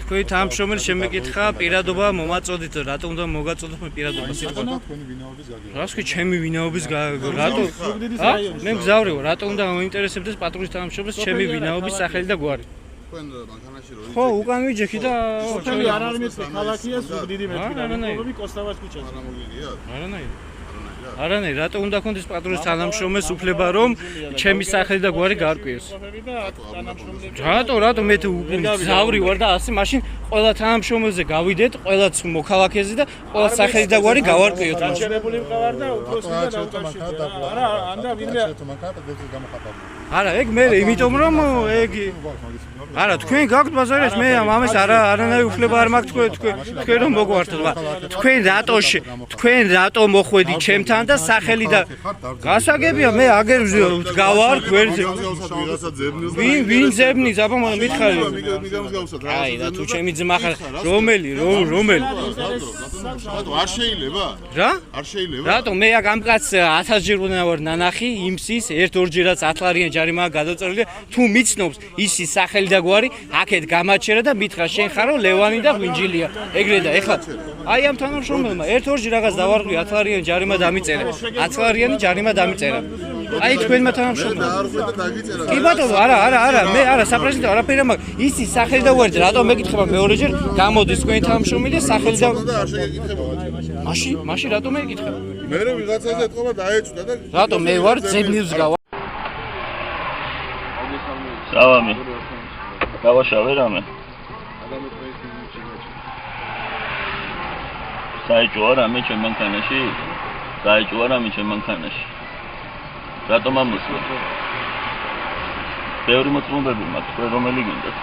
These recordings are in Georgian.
თქვენ თანამშრომელი შემეკითხა პირადობა მომაწოდით რატომ უნდა მოგაწოდოთ მე პირადობას რას კი ჩემი ვინაობის რატო მე მგზავრი ვარ რატომ უნდა მოინტერესებდეს პატრულის თანამშრომელს ჩემი ვინაობის სახელი და გვარი ხო უკან ვიჯექი და სოფელი არ არის მეცხრე ქალაქია ზუგდიდი მეთქი მოგობი კოსტავას ქუჩაზე არანაირ რატომ უნდა კონდეს პატრულის თანამშრომელს უფლება რომ ჩემი სახელი და გვარი გაარკვიოს რატო მე მგზავრი ვარ და ასე მაშინ ყველა თანამშრომელზე გავიდეთ ყველაც მოქალაქეზე და ყველა სახელი და გვარი გავარკვიოთ გაჩერებული მყავარ და უფროსი და დაუკავშირა არა ანდა ვინმე არა ეგ მე იმიტომ რომ ეგ არა თქვენ გაქვთ ბაზარიაში მე ამას არანაირი უფლება არ მაქვს თქვენ რომ მოგვართოთ თქვენ რატო მოხვედით ჩემთან და სახელი და გასაგებია მე აგერ გავარ გვერდზე ვინ ძებნის აბა მითხარი აი და თუ ჩემი ძმა ხარ რომელი არ შეიძლება რა არ შეიძლება რატო მე აქ ამ კაცს 1000 ჯერ უნდა ვარ ნანახი იმსის 1-2 ჯერაც 10 ლარიანი ჯარიმაა გადაწყვეტილი თუ მიცნობს ისი სახელი და გვარი აქეთ გამაჩერა და მითხრა შენ ხარო ლევანი და ღვინჯილია ეგრე და ეხლა აი ამ თანამშრომელმა 1-2 ჯერ რაღაც დავარღვი 10 ლარიანი ჯარიმა დამიწერა 10 ლარიანი ჯარიმა დამიწერა აი თქვენმა თანამშრომლებმა კი ბატონო არა მე არა საპრეზიდენტო არაფერი მაგ ისი სახელი და გვარი რატომ მეკითხება მეორეჯერ გამოდის თქვენი თანამშრომელი და სახელი და არ შეგეკითხება მაშინ რატომ მეკითხება მე რომ ვიღაცაზე ეთქობა დაეჭვდა და რატომ მე ვარ ძებნილს გავა სალამი გავაშალე რამე საეჭვო რამე ჩემ მანქანაში საეჭვო რამე ჩემ მანქანაში რატომ ამოსვლა ბევრი მოწმობები მაქვს თქვენ რომელი გინდათ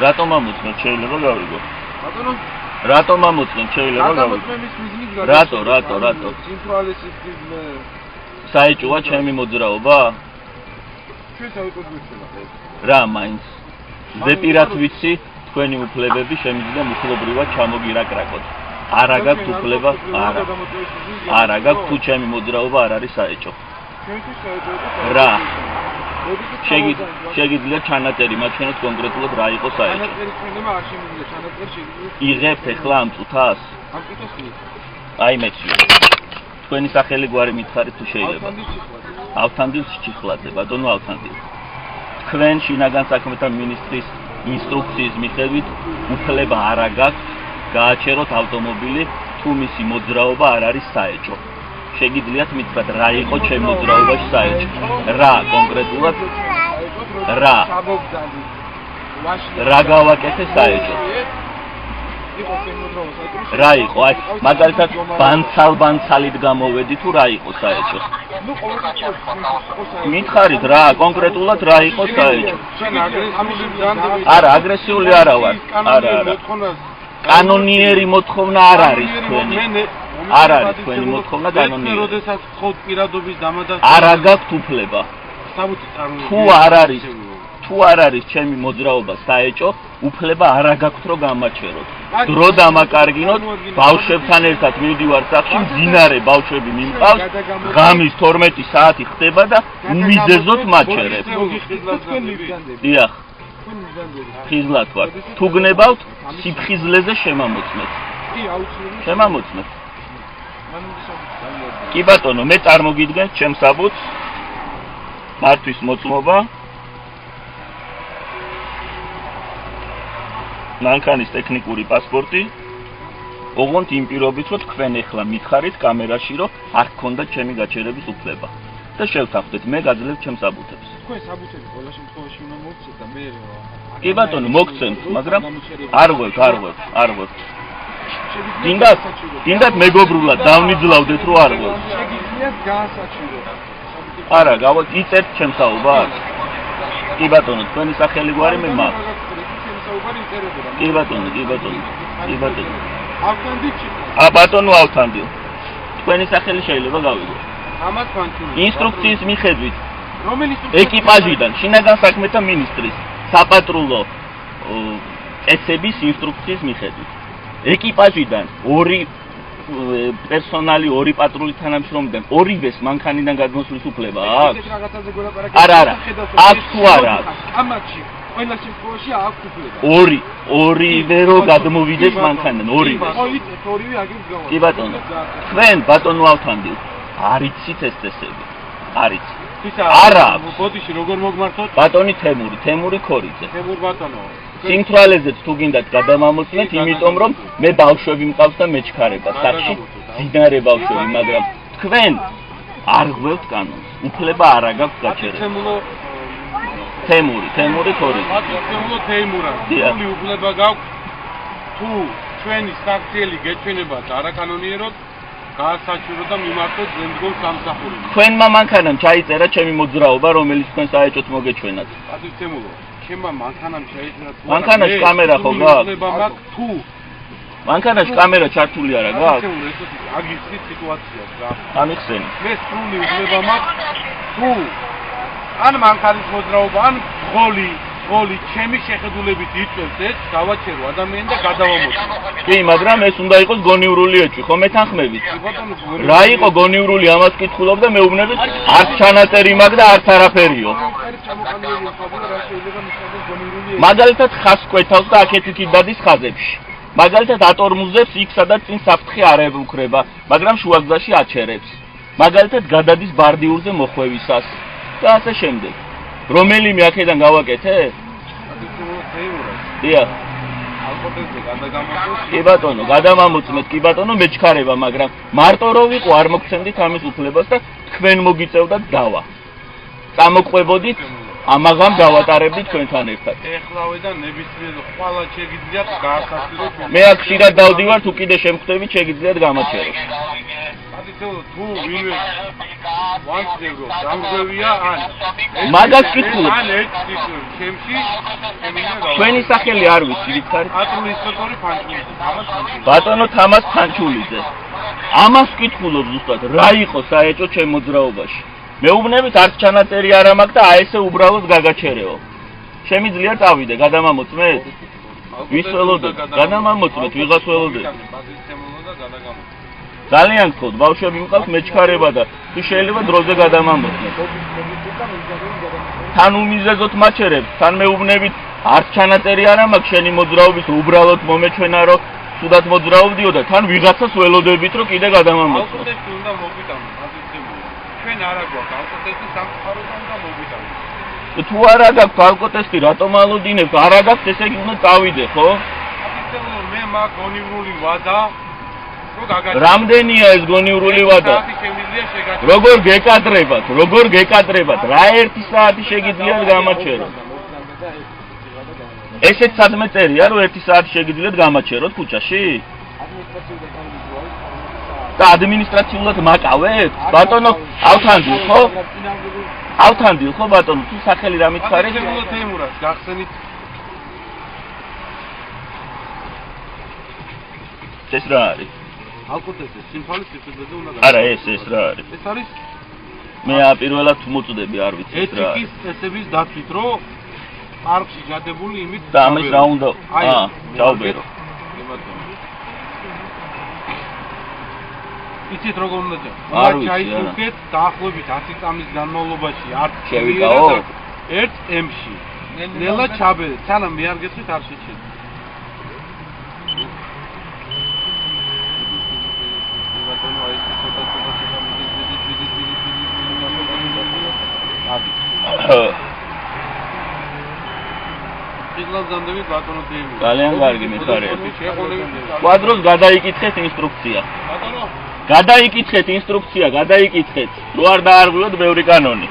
რატომ ამოსვლა შეიძლება გავიგო ბატონო რატომ ამოსვლა შეიძლება გავიგო რატო საეჭვოა ჩემი მოძრაობა რა მაინც ზეპირად ვიცი თქვენი უფლებები შემიძლია მუხლობრივად ჩამოგირაკრაკოთ არა გაქვთ უფლება არა გაქვთ თუ ჩემი მოძრაობა არ არის საეჭვო რა შეგიძლია ჩანაწერი მაჩვენოთ კონკრეტულად რა იყო საეჭვო იღებთ ეხლა ამ წუთას აი მეცი თქვენი სახელი გვარი მითხარით თუ შეიძლება ავთანდილ ჩიხლაძე ბატონო ავთანდილ თქვენ შინაგან საქმეთა მინისტრის ინსტრუქციის მიხედვით უფლება არ გაქვთ გააჩეროთ ავტომობილი თუ მისი მოძრაობა არ არის საეჭვო შეგიძლიათ მითხრათ რა იყო ჩემ მოძრაობაში საეჭვო რა კონკრეტულად რა გავაკეთე საეჭვო რა იყო აი მაგალითად ბანცალით გამოვედი თუ რა იყო საეჭვო მითხარით რა კონკრეტულად რა იყო საეჭვო არა აგრესიული არა ვარ არა კანონიერი მოთხოვნა არ არის თქვენი არ არის თქვენი მოთხოვნა კანონიერი როდესაც ხოთ პირადობის დამადასტურება არა გაქვთ უფლება თუ არ არის ჩემი მოძრაობა საეჭვო უფლება არ გაქვთ რომ გამაჩეროთ დრო დამაკარგინოთ ბავშვებთან ერთად მივდივარ სახლში მძინარე ბავშვები მიმყავს ღამის 12 საათი ხდება და უმიზეზოდ მაჩერებ დიახ ხიზლად ვარ თუ გნებავთ სიფხიზლეზე შემამოწმეთ კი ბატონო მე წარმოგიდგენთ ჩემს საბუთს მართვის მოწმობა მანქანის ტექნიკური პასპორტი ოღონდ იმ პირობით რომ თქვენ ეხლა მითხარით კამერაში რომ არ გქონდა ჩემი გაჩერების უფლება და შევთანხმდეთ მე გაძლევ ჩემს საბუთებს თქვენ საბუთები ყველა შემთხვევაში უნდა მოგცეთ და მე კი ბატონო მოგცემთ მაგრამ არ ვარ დინდათ მეგობრულად დავნიძლავდეთ რომ არ ვარ შეგიძლიათ გაასაჩივროთ არა იწერთ ჩემს საუბარს კი ბატონო თქვენი სახელი გვარი მე მაქვს კი ბატონო ბატონო ავთანდილ თქვენი სახელი შეიძლება გავიგო ინსტრუქციის მიხედვით ეკიპაჟიდან შინაგან საქმეთა მინისტრის საპატრულო წესების ინსტრუქციის მიხედვით ეკიპაჟიდან პერსონალი ორი პატრულის თანამშრომლიდან ორივეს მანქანიდან გადმოსვლის უფლება აქვს? არა, აქვს თუ არა აქვს? ამაში ყველა შემთხვევაში აქვს უფლება. ორივე რო გადმოვიდეს მანქანიდან, ორივე. ორივე აგებს გავა. კი ბატონო. თქვენ ბატონო ავთანდილ, არ იცით ეს წესები? არ იცით. არა აქვს. ბოდიში როგორ მოგმართოთ? ბატონი თემური ქორიძე. თემურ ბატონო. სიმთვრალეზეც თუ გინდათ გადამამოწმეთ, იმიტომ რომ მე ბავშვები მყავს და მეჩქარება სახში, ძინარე ბავშვები, მაგრამ თქვენ არ ღვევთ კანონს. უფლება არ აქვს გაჩერება. თემური ქორიძე. თემულო თეიმურა. თული უფლება გაქვს თუ ჩვენი საქციელი გეჩვენებათ არაკანონიეროდ გაასაჩურო და მიმართოთ ზემდგომ სამსახურში. თქვენმა მანქანამ ჩაიწერა ჩემი მოძრაობა, რომელიც თქვენ საეჭოთ მოგეჩვენათ. ბატონო თემულო, ჩემმა მანქანამ ჩაიწერა თუ მანქანაში კამერა ხო გაქვს? უფლება მაქვს თუ მანქანაში კამერა ჩართული არა გაქვს? თემულო, ეს აგიცი სიტუაციას რა. ამიხსენი. მე სრული უფლება მაქვს თუ ან მანქანის მოძრაობა, ან ღოლი ჩემი შეხედულებით იწევს ეს, გავაჩერო ადამიანი და გადავამოწმო. კი, მაგრამ ეს უნდა იყოს გონივრული ეჭვი, ხო მეთანხმებით? რა იყო გონივრული, ამას კითხულობ და მეუბნებით, არც ჩანაწერი მაქვს და არც არაფერიო. მაგალითად ხას კვეთავს და აქეთით დადის ხაზებში. მაგალითად ატორმუზებს იქ, სადაც წინ საფრთხე არ ევუქრება, მაგრამ შუაგზაში აჩერებს. მაგალითად გადადის ბარდიურზე მოხვევისას და ასე შემდეგ. რომელიმე აქედან გავაკეთე? დიახ. კი ბატონო, გადამამოწმეთ კი ბატონო, მეჩქარება, მაგრამ მარტო რო ვიყო არ მოგცემდით ამის უფლებას და თქვენ მოგიწევდათ დავა. წამოყვებოდით, ამაღამ დავატარებდით თქვენთან ერთად. ეხლავე და ნებისმიერ ხვალად შეგიძლიათ გაასაცილოთ. მე აქ ხშირად დავდივარ, თუ კიდე შემხვდებით, შეგიძლიათ გამაჩეროთ. თუ ვინმე ვანცევრო, დამგვევია ან მაგას კითხულობ. ან ერთ ჩემში ჩვენი სახელი არ ვიცი, ვიცხარ? პატრულის ინსპექტორი ფანჩულიძე. ბატონო თამას ფანჩულიძე. ამას კითხულობ ზუსტად, რა იყო საეჭო ჩემ მოძრაობაში? მეუბნებით არც ჩანაწერი არ მაქვს და აი ესე უბრალოდ გაგაჩერეო. შემიძლია წავიდე, გადამამოწმეთ? ვის ველოდებ? გადამამოწმეთ, ვიღაც ველოდებ. ძალიან გთხოვთ, ბავშვები მყავს მეჩქარება და თუ შეიძლება დროზე გადამამოწმეთ. თან უმიზეზოთ მაჩერებს, თან მეუბნებით არც ჩანაწერი არ მაქვს შენი მოძრაობის, უბრალოდ მომეჩვენა რომ სუდად მოძრაობდიო და თან ვიღაცას ველოდებით რომ კიდე გადამამოწმოთ. ალკოტესტი უნდა მოგვიტანოთ, ჩვენ არა გვაქვს ალკოტესტი სამწუხაროდან უნდა მოგვიტანოთ. თუ არა გაქვს ალკოტესტი, რატომ ალოდინებთ? არა გაქვს, ესე იგი უნდა წავიდე, ხო? მე მაქვს გონივრული ვადა. რამდენია ეს გონივრული ვადა? როგორ გეკადრებათ? რა 1 საათი შეგიძლიათ გამაჩეროთ? ესეც სადმე წერია, რომ 1 საათი შეგიძლიათ გამაჩეროთ ქუჩაში? და ადმინისტრაციულად მაკავეთ? ბატონო, ავთანდილ ხო? ავთანდილ ხო ბატონო, თუ სახელი რა მითხარით? თემურას გახსენით. ეს რა არის? ალკოტესტი სიმთვრალის სიკვდილზე უნდა არა, ეს რა არის? ეს არის მე პირველად მოწდები, არ ვიცი ეს რა არის. ეთიკის წესების დაცვით, რომ პარკში გადებული იმით და ამას რა უნდა? ჩაუბერო. იცით როგორ უნდა არ ჩაიცუქეთ დაახლოებით 10 წამის განმავლობაში არც შევიკაო? ერთ ტემში. ნელა ჩაბერეთ, სანამ მე არ გესვით არ შეჩერდ. ძალიან კარგი მიხარია. კვადროს გადაიკითხეთ ინსტრუქცია. გადაიკითხეთ. რო არ დაარღვიოთ ბევრი კანონი.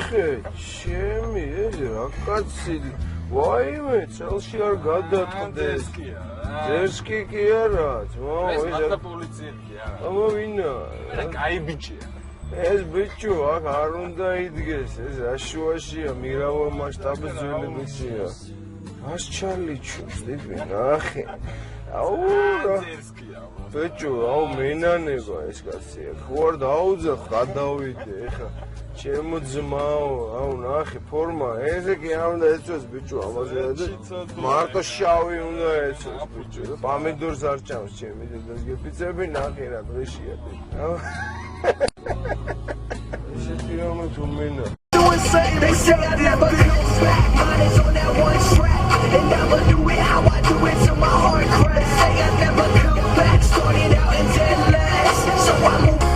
ჩემი ეს რა კაცი ვაიმე წელში არ გადაწყდეს ზერსკი კი არა ეს პოლიციელია აბა ვინა კაი ბიჭია ეს ბიჭო აქ არ უნდა იდგეს ეს აშუაშია მიღავა მასშტაბის ძველი ბიჭია ას ჩალიჩოს დები ნახე აუ რა ბიჭო აუ მენანება ეს კაცია ხო არ დაუძახ გადავიდე ეხა ჩემო ძმაო აუ ნახე ფორმა ესე კი არ უნდა ეცოს ბიჭო ამაზე მარტო შავი უნდა ეცოს ბიჭო და პომიდორს არ ჭამს ჩემი დედას გეფიცები ნახე რა დღეშია აუ ესეთი რომ თუ მენა They say I never come back, mine is on that one track and never do it how I do it till my heart cracks. Say I never come back, started out in dead last, so I move.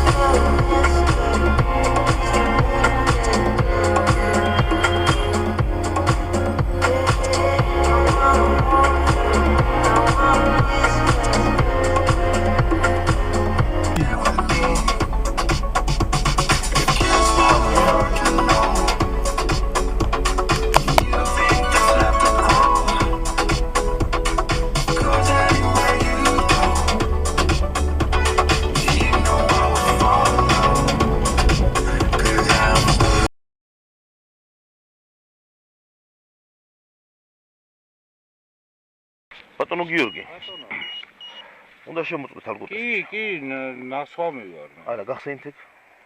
ბატონო გიორგი უნდა შემოწმოთ ალგოთას კი ნასვამი ვარ არა გახსენით ეგ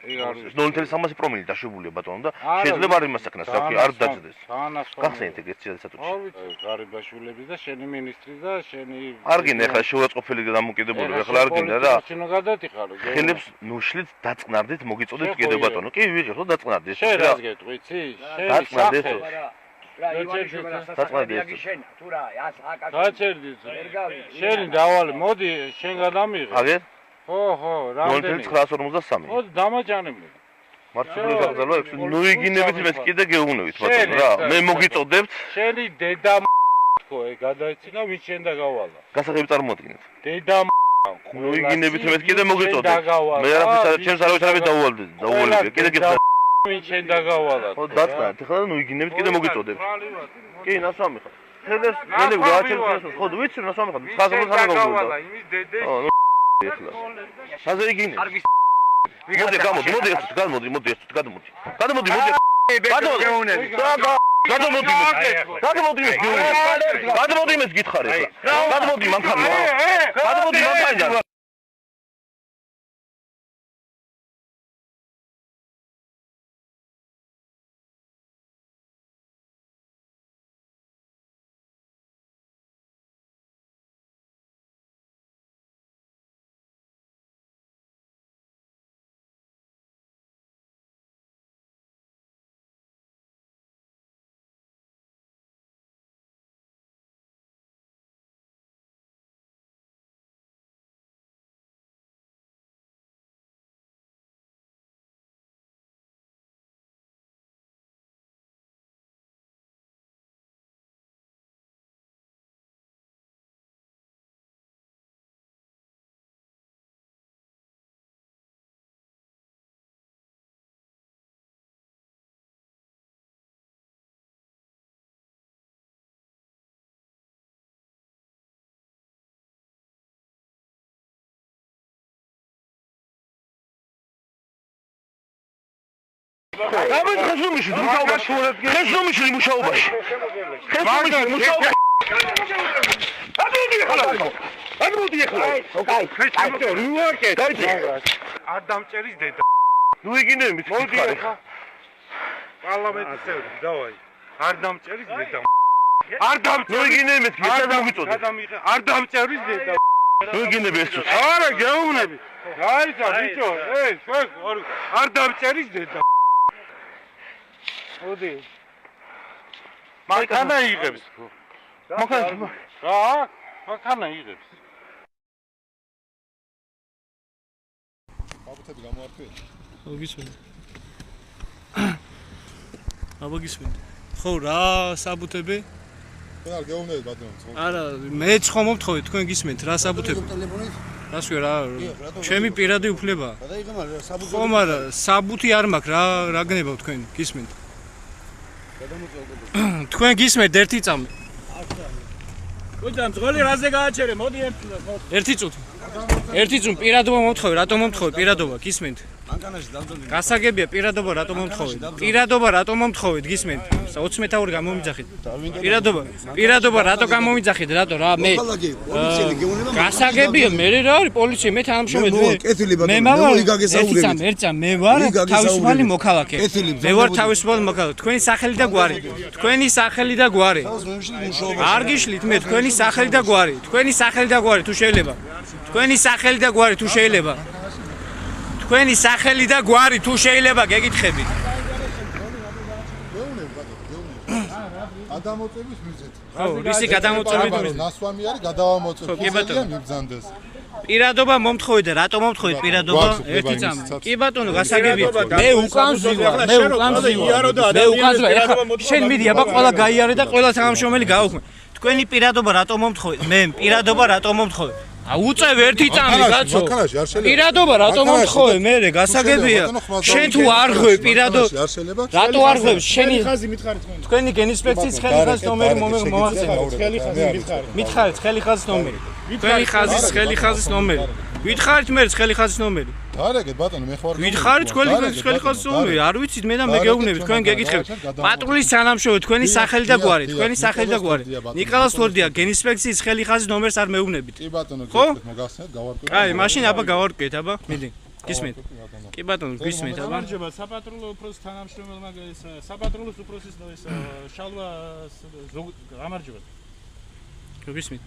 ეგ არის 0.300 პრომილი დაშვებულია ბატონო და შეიძლება არ იმას saknas რა არ დაძდეს გახსენით ეგ ერთ სატუთში არ ვიცი გარიბაშვილები და შენი მინისტრი და შენი არ გინდა ახლა შეურაცხყოფელი და დამოკიდებული ახლა არ გინდა რა შენო გადატიხარო ხელებს ნუშლით დაწყნარდით მოგიწოდეთ კიდე ბატონო კი ვიღებ ხო დაწყნარდით შენ რას გეტყვი იცი დაწყნარდით რა იუაშვილები შენ თუ რა აკაკი გაჩერდით შენი დავალი მოდი შენ გადამიღე აგერ ხო რამდენი 0.953 მოდი დამაჯანებლე მართლა გაგზავნა ეს ნუიგინებით მე კიდე გეუბნებით ბატონო რა მე მოგიწოდებთ შენი დედა ხო ეგ გადაიცინა ვინ შენ და გავალა გასაღები წარმოადგენთ დედა ნუიგინებით მე კიდე მოგიწოდებთ მე არაფერს ჩემს არავის არ დაუვალდი კიდე გიხარ ვინ შენ და გავალა ხო დაწყნარდით ახლა ნუიგინებით კიდე მოგიწოდებთ კი ნასვამი ხარ ხელებს ნელი გააჩერდეთ ხო ვიცი ნასვამი ხარ ხაზობთ არ გავუვალდა იმის დედე ეხლა ხაზე იგინე მოდი გამოდი მოდი ეს გამოდი მოდი ეს გამოდი გამოდი მოდი გადმოდი მეს გითხარი ახლა გადმოდი მანქანა გადმოდი მანქანა გამეთ ხესუმიში მუშაობაში ხესუმიში მუშაობაში ამოდი ახლა არ დამჭერის დედა ნუ იგინე მithი პარლამენტის წევრი დავაი არ დამჭერის დედა არ დამჭერის ნუ იგინე მithი არ დამჭერის დედა ნუ იგინე ბესწო არა გეუბნები გაიცა ბიჭო ეს არ დამჭერის დედა მოდი მანქანა იღებს მანქანა იღებს აბუთები გამოარქვია აბა გისმენთ ხო რა საბუთები თქვენ არ გეუბნებით ბატონო არა მე ცხომობთ ხო თქვენ გისმენთ რა საბუთები რას ვი რა ჩემი პირადი უფლება ხო მაგრამ საბუთი არ მაქვს რა გნებავ თქვენ გისმენთ თქვენ გისმენთ ერთი წამი. კუჭა მძღოლი რაზე გააჩერე? მოდი ერთი წუთი. ერთი წუთი პირადობა მომთხოვე, რატომ მომთხოვე პირადობა? გისმენთ? გასაგებია პირადობა რატომ მომთხოვეთ? პირადობა რატომ მომთხოვეთ? გისმენთ? 20 მეთაური გამომიძახით. პირადობა რატო გამომიძახით? რატო რა მე? გასაგებია მე რა არის პოლიცია მე თანამშრომელი მე მავალ ერთი წამი მე ვარ თავისუფალი მოქალაქე. მე ვარ თავისუფალი მოქალაქე. თქვენი სახელი და გვარი. თქვენი სახელი და გვარი. არ გიშლით მე თქვენი სახელი და გვარი. თქვენი სახელი და გვარი თუ შეიძლება. თქვენი სახელი და გვარი თუ შეიძლება. თქვენი სახელი და გვარი თუ შეიძლება გეკითხებით. გადამოწების მიზეთ. ხო, რისი გადამოწების მიზეთ? ნასვამი არის გადავამოწებ. კი ბატონო. მიბრძანდეს. პირადობა მომთხოვეთ და რატომ მომთხოვეთ პირადობა? ერთი წამი. კი ბატონო, გასაგებია. მე უკან ვზივარ. მე უკან ვზივარ. ეხლა შენ მიდი აბა ყველა გაიარე და ყველა თანამშრომელი გაუქმე. თქვენი პირადობა რატომ მომთხოვეთ? მე პირადობა რატომ მომთხოვეთ? უწევ ერთი წამი კაცო. პირადობა რატომ მომთხოვე მე გასაგებია. შენ თუ არ ღვევ პირადობა რატო არ ღვევ შენი ხაზი მითხარით თქვენ. თქვენი გენინსპექციის ხელი ხაზის ნომერი მომახსენეთ. ხელი ხაზი მითხარით. მითხარით ხელი ხაზის ნომერი. თქვენი ხაზის ხელი ხაზის ნომერი. ვითხარით მე ხელი ხაზის ნომერი. დარეგეთ ბატონო მე ხوار. ვითხარით ხელი ხაზის ნომერი. არ ვიცით მე და მე გეუბნებით თქვენ გეკითხებით. პატრულის თანამშრომელი თქვენი სახელი და გვარი. თქვენი სახელი და გვარი. ნიკოლას თორდია გენინსპექციის ხელი ხაზის ნომერს არ მეუბნებით. კი ბატონო გესმით მოგახსენეთ გავარკვევთ. აი მაშინ აბა გავარკვევთ აბა მიდი. გისმენთ? კი ბატონო გისმენთ აბა. გამარჯობა საპატრულო უფროსის თანამშრომელმა საპატრულოს უფროსის შალვა გამარჯობა. გისმენთ?